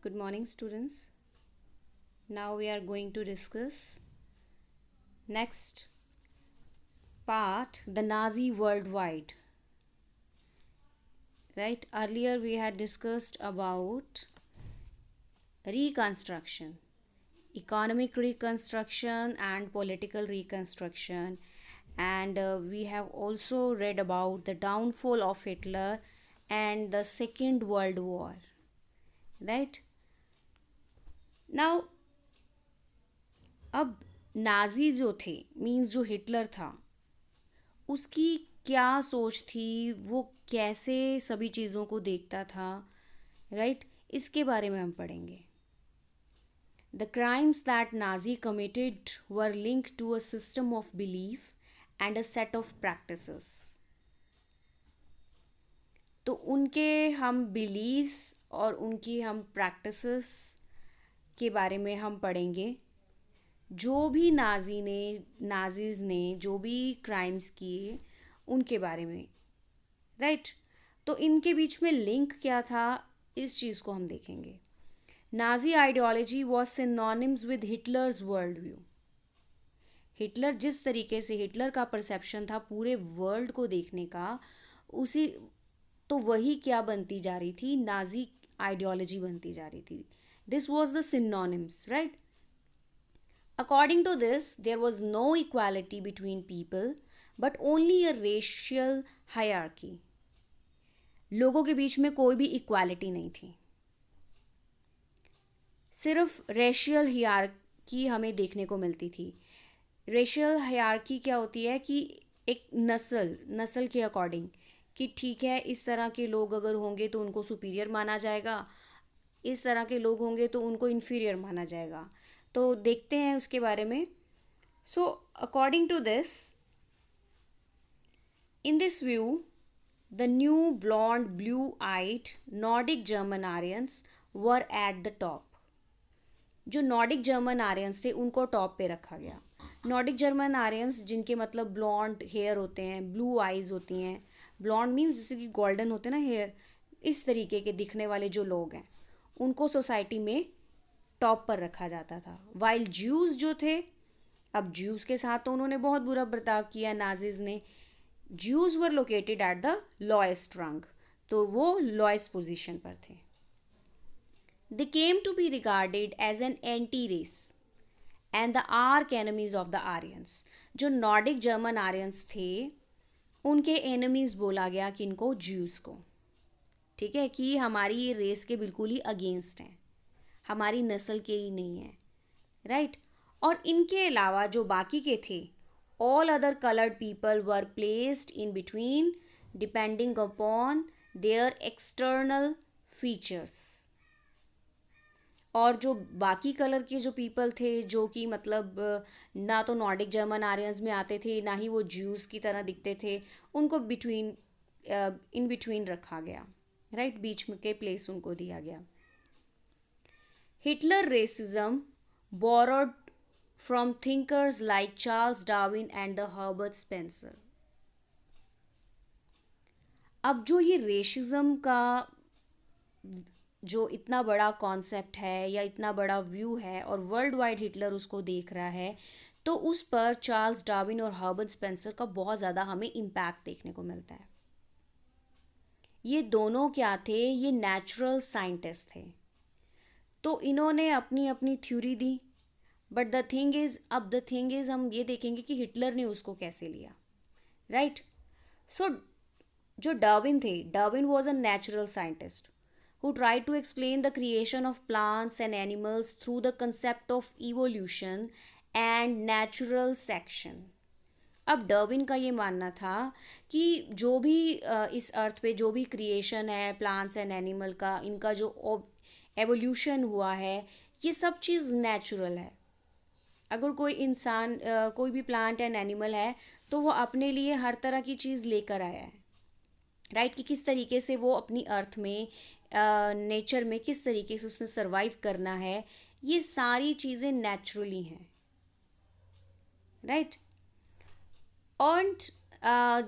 Good morning, students. Now we are going to discuss next part, the Nazi worldwide. Right? Earlier we had discussed about reconstruction, economic reconstruction and political reconstruction, and we have also read about the downfall of Hitler and the Second World War. Right? Now, अब Nazi जो थे, means जो Hitler था, उसकी क्या सोच थी, वो कैसे सभी चीज़ों को देखता था, राइट? इसके बारे में हम पढ़ेंगे. The crimes that Nazi committed were linked to a system of belief and a set of practices. तो उनके हम बिलीव्स और उनकी हम प्रैक्टिसेस के बारे में हम पढ़ेंगे. जो भी नाजीज़ ने जो भी क्राइम्स किए उनके बारे में, राइट? तो इनके बीच में लिंक क्या था, इस चीज़ को हम देखेंगे. Nazi ideology was synonyms with Hitler's world view. Hitler जिस तरीके से हिटलर का परसेप्शन था पूरे वर्ल्ड को देखने का, उसी तो वही क्या बनती जा रही थी, नाजी आइडियोलॉजी बनती जा रही थी. This was the synonyms, right? According to this, there was no equality between people, but only a racial hierarchy. लोगों के बीच में कोई भी इक्वालिटी नहीं थी, सिर्फ रेशियल हायरार्की हमें देखने को मिलती थी. रेशियल हायरार्की क्या होती है कि एक नस्ल के अकॉर्डिंग, कि ठीक है इस तरह के लोग अगर होंगे तो उनको सुपीरियर माना जाएगा, इस तरह के लोग होंगे तो उनको इन्फीरियर माना जाएगा. तो देखते हैं उसके बारे में. So according to this, in this view, the new blond blue eyed Nordic German Aryans were at the top. जो नॉर्डिक जर्मन आर्यंस थे उनको टॉप पे रखा गया. नॉर्डिक जर्मन आर्यंस जिनके मतलब ब्लॉन्ड हेयर होते हैं, ब्लू आइज़ होती हैं. ब्लॉन्ड मीन्स जैसे कि गोल्डन होते हैं ना हेयर, इस तरीके के दिखने वाले जो लोग हैं उनको सोसाइटी में टॉप पर रखा जाता था. वाइल ज्यूज़ जो थे, अब ज्यूज़ के साथ तो उन्होंने बहुत बुरा बर्ताव किया नाजीज़ ने. Jews were located at the lowest rung, तो वो लोएस्ट पोजीशन पर थे. They came to be regarded as an anti race and the arch enemies of the Aryans. जो नॉर्डिक जर्मन आर्यंस थे उनके एनिमीज बोला गया कि इनको ज्यूज़ को, ठीक है, कि हमारी ये रेस के बिल्कुल ही अगेंस्ट हैं, हमारी नस्ल के ही नहीं है, राइट? और इनके अलावा जो बाकी के थे, all other coloured people were placed in between depending upon their external features. और जो बाकी कलर के जो पीपल थे, जो कि मतलब ना तो नॉर्डिक जर्मन आर्यंस में आते थे ना ही वो ज्यूज़ की तरह दिखते थे, उनको इन बिटवीन रखा गया, राइट? बीच में के प्लेस उनको दिया गया. Hitler racism borrowed from thinkers like Charles Darwin and the Herbert Spencer. अब जो ये रेशिज्म का जो इतना बड़ा कॉन्सेप्ट है या इतना बड़ा व्यू है और वर्ल्ड वाइड हिटलर उसको देख रहा है, तो उस पर चार्ल्स डार्विन और हर्बर्ट स्पेंसर का बहुत ज़्यादा हमें इम्पैक्ट देखने को मिलता है. ये दोनों क्या थे? ये नेचुरल साइंटिस्ट थे. तो इन्होंने अपनी अपनी theory the, but the thing is हम ये देखेंगे कि हिटलर ने उसको कैसे लिया, राइट? सो जो डार्विन थे, Darwin was a natural scientist who tried to explain the creation of plants and animals through the concept of evolution and natural selection. अब डार्विन का ये मानना था कि जो भी इस अर्थ पे जो भी क्रिएशन है प्लांट्स एंड एनिमल का, इनका जो एवोल्यूशन हुआ है, ये सब चीज़ नेचुरल है. अगर कोई इंसान कोई भी प्लांट एंड एनिमल है तो वो अपने लिए हर तरह की चीज़ लेकर आया है, राइट? कि किस तरीके से वो अपनी अर्थ में, नेचर में किस तरीके से उसने सरवाइव करना है, ये सारी चीज़ें नेचुरली हैं, राइट? और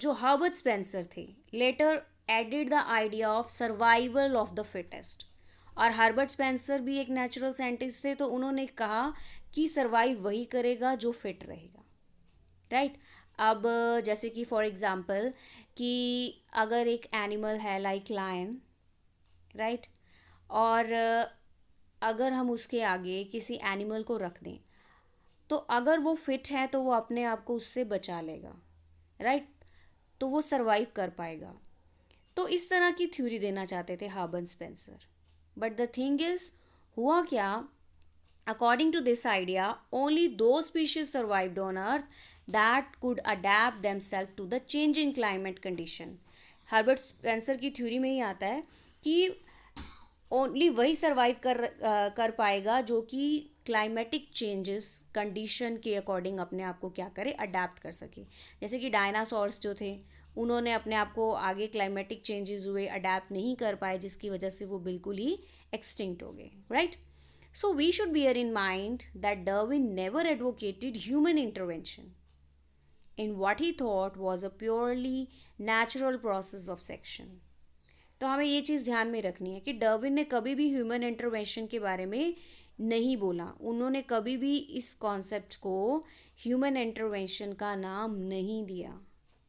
जो हर्बर्ट स्पेंसर थे later added the idea of survival of the fittest. और हर्बर्ट स्पेंसर भी एक नेचुरल साइंटिस्ट थे, तो उन्होंने कहा कि सर्वाइव वही करेगा जो फिट रहेगा, राइट। अब जैसे कि फॉर एग्जांपल कि अगर एक एनिमल है लाइक लायन, राइट, और अगर हम उसके आगे किसी एनिमल को रख दें, तो अगर वो फिट है तो वो अपने आप को उससे बचा लेगा, राइट, तो वो सरवाइव कर पाएगा। तो इस तरह की थ्योरी देना चाहते थे Herbert Spencer. But the thing is, हुआ क्या, according to this idea, only those species survived on earth that could adapt themselves to the changing climate condition। Herbert Spencer की थ्योरी में ही आता है कि ओनली वही सर्वाइव कर पाएगा जो कि क्लाइमेटिक चेंजेस कंडीशन के अकॉर्डिंग अपने आप को क्या करे, अडेप्ट कर सके। जैसे कि डायनासोर्स जो थे, उन्होंने अपने आप को आगे क्लाइमेटिक चेंजेस हुए अडेप्ट नहीं कर पाए, जिसकी वजह से वो बिल्कुल ही एक्सटिंक्ट हो गए, right. So we should bear in mind that Darwin never advocated human intervention in what he thought was a purely natural process of section। तो हमें ये चीज़ ध्यान में रखनी है कि डार्विन ने कभी भी ह्यूमन इंटरवेंशन के बारे में नहीं बोला। उन्होंने कभी भी इस कॉन्सेप्ट को ह्यूमन इंटरवेंशन का नाम नहीं दिया,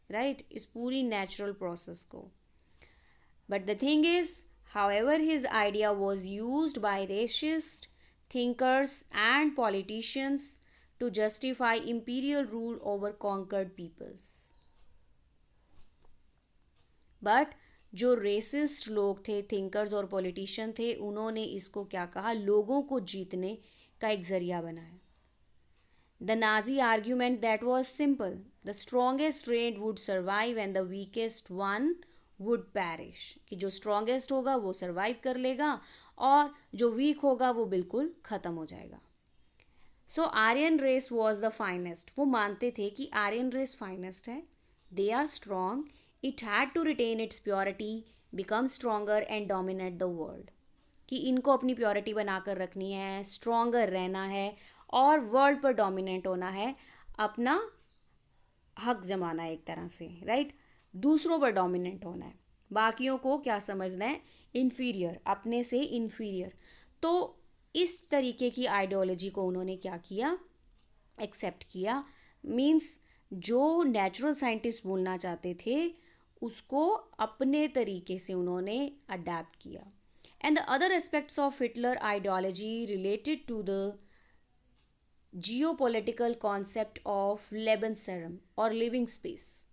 राइट, इस पूरी नेचुरल प्रोसेस को। But the thing is, however, his idea was used by racist thinkers and politicians to justify imperial rule over conquered peoples। But जो रेसिस्ट लोग थे, थिंकर्स और पॉलिटिशियन थे, उन्होंने इसको क्या कहा, लोगों को जीतने का एक जरिया बनाया। The Nazi argument that was simple, the strongest red wood survive and the weakest one would parish, कि जो स्ट्रॉन्गेस्ट होगा वो सर्वाइव कर लेगा और जो वीक होगा वो बिल्कुल ख़त्म हो जाएगा। So Aryan race was the finest. वो मानते थे कि आर्यन रेस फाइनेस्ट है, they are strong, it had to retain its purity, become stronger and dominate the world, कि इनको अपनी प्योरिटी बनाकर रखनी है, स्ट्रॉन्गर रहना है और वर्ल्ड पर डोमिनेट होना है, अपना हक जमाना है एक तरह से, राइट, दूसरों पर डोमिनेंट होना है, बाकियों को क्या समझना है, इन्फीरियर, अपने से इन्फीरियर। तो इस तरीके की आइडियोलॉजी को उन्होंने क्या किया, एक्सेप्ट किया। मीन्स जो नेचुरल साइंटिस्ट बोलना चाहते थे उसको अपने तरीके से उन्होंने अडेप्ट किया। And the other aspects of Hitler ideology related to the geopolitical concept of Lebensraum और लिविंग स्पेस।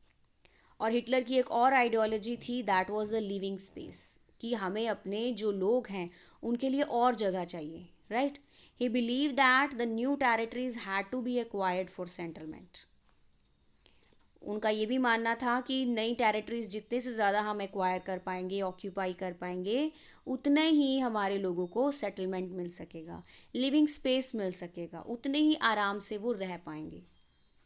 और हिटलर की एक और आइडियोलॉजी थी, that was the living space, कि हमें अपने जो लोग हैं उनके लिए और जगह चाहिए, right. He believe that the new territories had to be acquired for settlement. उनका ये भी मानना था कि नई टेरिटरीज जितने से ज़्यादा हम एक्वायर कर पाएंगे, ऑक्यूपाई कर पाएंगे, उतने ही हमारे लोगों को सेटलमेंट मिल सकेगा, लिविंग स्पेस मिल सकेगा, उतने ही आराम से वो रह पाएंगे।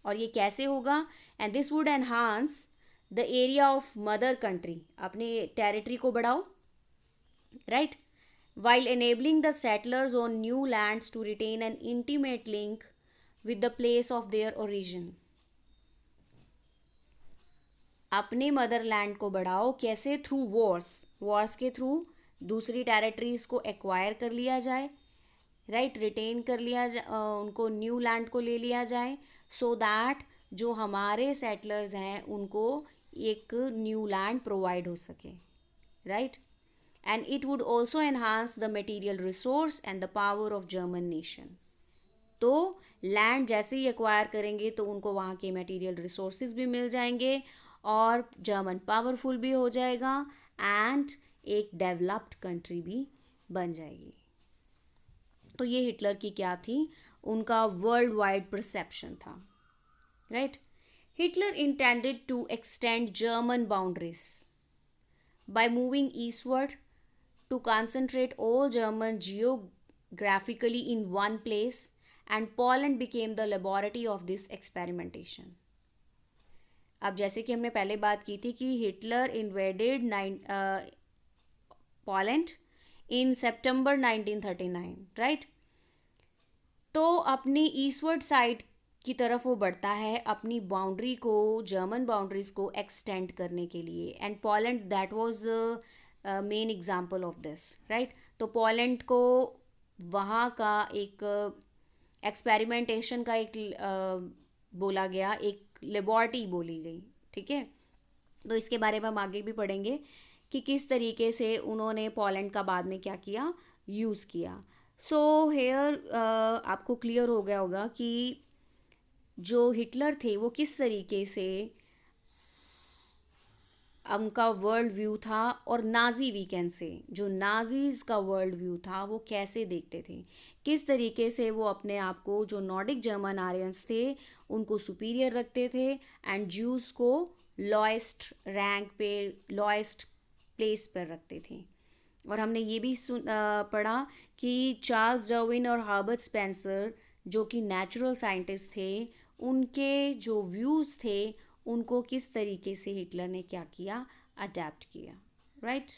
और ये कैसे होगा, and this would enhance the area of mother country, अपने टेरिटरी को बढ़ाओ, right, while enabling the settlers on new lands to retain an intimate link with the place of their origin। अपने मदरलैंड को बढ़ाओ कैसे, थ्रू वॉर्स के through दूसरी territories को एक्वायर कर लिया जाए, राइट, रिटेन कर लिया उनको न्यू लैंड को ले लिया जाए, सो दैट जो हमारे सेटलर्स हैं उनको एक न्यू लैंड प्रोवाइड हो सके, right. And it would also enhance the material resource and the power of German nation. तो लैंड जैसे ही एक्वायर करेंगे तो उनको वहाँ के मटीरियल रिसोर्सेज भी मिल जाएंगे और जर्मन पावरफुल भी हो जाएगा एंड एक डेवलप्ड कंट्री भी बन जाएगी। तो ये हिटलर की क्या थी, उनका वर्ल्ड वाइड परसेप्शन था, right. Hitler intended to extend German boundaries by moving eastward to concentrate all German geographically in one place, and Poland became the laboratory of this experimentation। अब जैसे कि हमने पहले बात की थी कि हिटलर इन्वेडेड पोलैंड इन सितंबर 1939, राइट। तो अपनी ईस्टवर्ड साइड की तरफ वो बढ़ता है अपनी बाउंड्री को, जर्मन बाउंड्रीज को एक्सटेंड करने के लिए, and Poland that was main example of this, right. तो पोलैंड को वहाँ का एक एक्सपेरिमेंटेशन का एक बोला गया, एक लेबॉर्टरी बोली गई, ठीक है। तो इसके बारे में हम आगे भी पढ़ेंगे कि किस तरीके से उन्होंने पोलैंड का बाद में क्या किया, यूज़ किया। सो हेयर आपको क्लियर हो गया होगा कि जो हिटलर थे वो किस तरीके से उनका वर्ल्ड व्यू था, और नाजी वीकेंड से जो नाजीज का वर्ल्ड व्यू था वो कैसे देखते थे, किस तरीके से वो अपने आप को, जो नॉर्डिक जर्मन आर्यंस थे उनको सुपीरियर रखते थे एंड ज्यूस को लॉएस्ट रैंक पे, लॉएस्ट प्लेस पर रखते थे। और हमने ये भी पढ़ा कि चार्ल्स डार्विन और हर्बर्ट स्पेंसर जो कि नेचुरल साइंटिस्ट थे, उनके जो व्यूज़ थे उनको किस तरीके से हिटलर ने क्या किया, अडेप्ट किया, राइट।